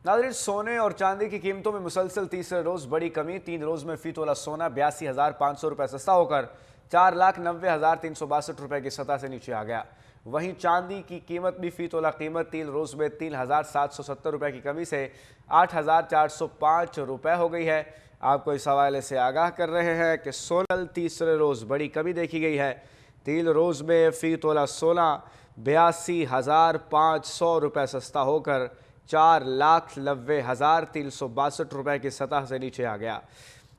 नाज़रीन, सोने और चांदी की कीमतों में मुसलसल तीसरे रोज बड़ी कमी। 3 रोज में फी तोला सोना 82,500 रुपये सस्ता होकर 4,90,362 रुपये की सतह से नीचे आ गया। वहीं चांदी की कीमत भी फी तोला कीमत 3 रोज में 3,770 रुपये की कमी से 8,405 रुपये हो गई है। आपको इस हवाले से आगाह कर रहे हैं कि सोना तीसरे रोज बड़ी कमी देखी गई है। 3 रोज में फी तोला सोना 82,500 रुपये सस्ता होकर 4,90,362 रुपये की सतह से नीचे आ गया।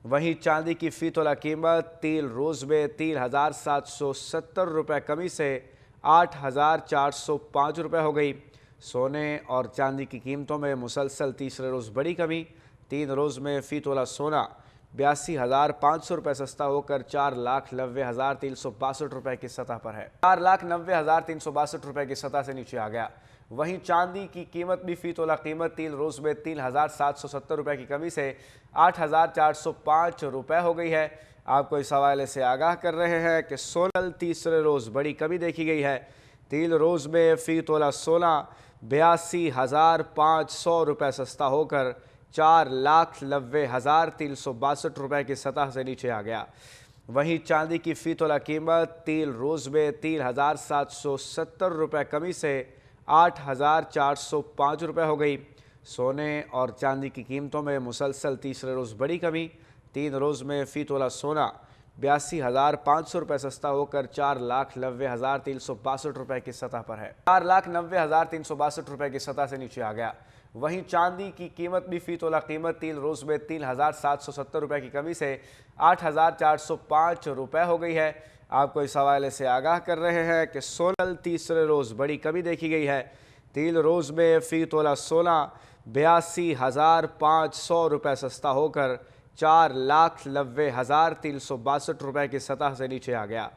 वहीं चांदी की फी तोला कीमत 3 रोज में 3,770 रुपये कमी से 8,405 रुपये हो गई। सोने और चांदी की कीमतों में मुसलसल तीसरे रोज बड़ी कमी। 3 रोज में फी तोला सोना 82,500 रुपये सस्ता होकर 4,90,362 रुपये की सतह पर है। 4,90,362 रुपये की सतह से नीचे आ गया। वहीं चांदी की कीमत भी फी तोला कीमत 3 रोज में 3,770 रुपये की कमी से 8,405 रुपये हो गई है। आपको इस हवाले से आगाह कर रहे हैं कि सोना तीसरे रोज बड़ी कमी देखी गई है। 3 रोज में फी तोला सोना 82,500 रुपये सस्ता होकर 4,90,362 रुपये की सतह से नीचे आ गया। वहीं चांदी की फी तोला कीमत 3 रोज में 3,770 रुपये कमी से 8,405 रुपये हो गई। सोने और चांदी की कीमतों में मुसलसल तीसरे रोज बड़ी कमी। 3 रोज में फी तोला सोना 82,500 रुपये सस्ता होकर 4,90,362 रुपये की सतह पर है। 4,90,362 रुपये की सतह से नीचे आ गया। वहीं चांदी की कीमत भी फी तोला कीमत 3 रोज में 3,770 रुपये की कमी से 8,405 रुपये हो गई है। आपको इस हवाले से आगाह कर रहे हैं कि सोना तीसरे रोज बड़ी कमी देखी गई है। 3 रोज में फी तोला सोना 82,500 रुपये सस्ता होकर 4,90,362 रुपये की सतह से नीचे आ गया।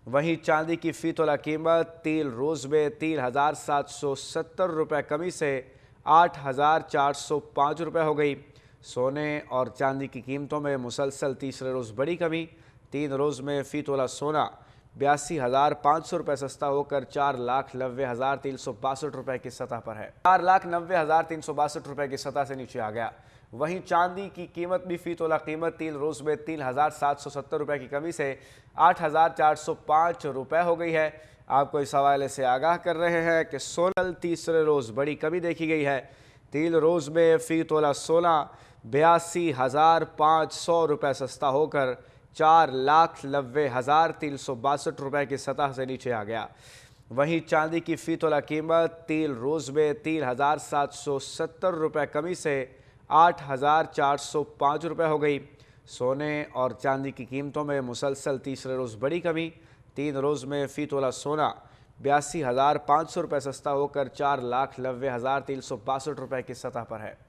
वहीं चांदी की फी तोला कीमत 3 रोज में 3,770 रुपये कमी से 8,405 रुपये हो गई। सोने और चांदी की कीमतों में मुसलसल तीसरे रोज बड़ी कमी। 3 रोज में फी तोला सोना 82,500 रुपये सस्ता होकर 4,90,362 रुपये की सतह पर है। 4,90,362 रुपये की सतह से नीचे आ गया। वहीं चांदी की कीमत भी फी तोला कीमत 3 रोज में 3,770 रुपये की कमी से 8,405 रुपये हो गई है। आपको इस हवाले से आगाह कर रहे हैं कि सोना तीसरे रोज बड़ी कमी देखी गई है। 3 रोज में फी तोला सोना 82,500 रुपये सस्ता होकर 4,90,362 रुपये की सतह से नीचे आ गया। वहीं चांदी की फी तोला कीमत 3 रोज में 3,770 रुपये कमी से 8,405 रुपये हो गई। सोने और चांदी की कीमतों में मुसलसल तीसरे रोज बड़ी कमी। 3 रोज में फी तोला सोना 82,500 रुपये सस्ता होकर 4,90,362 रुपये की सतह पर है।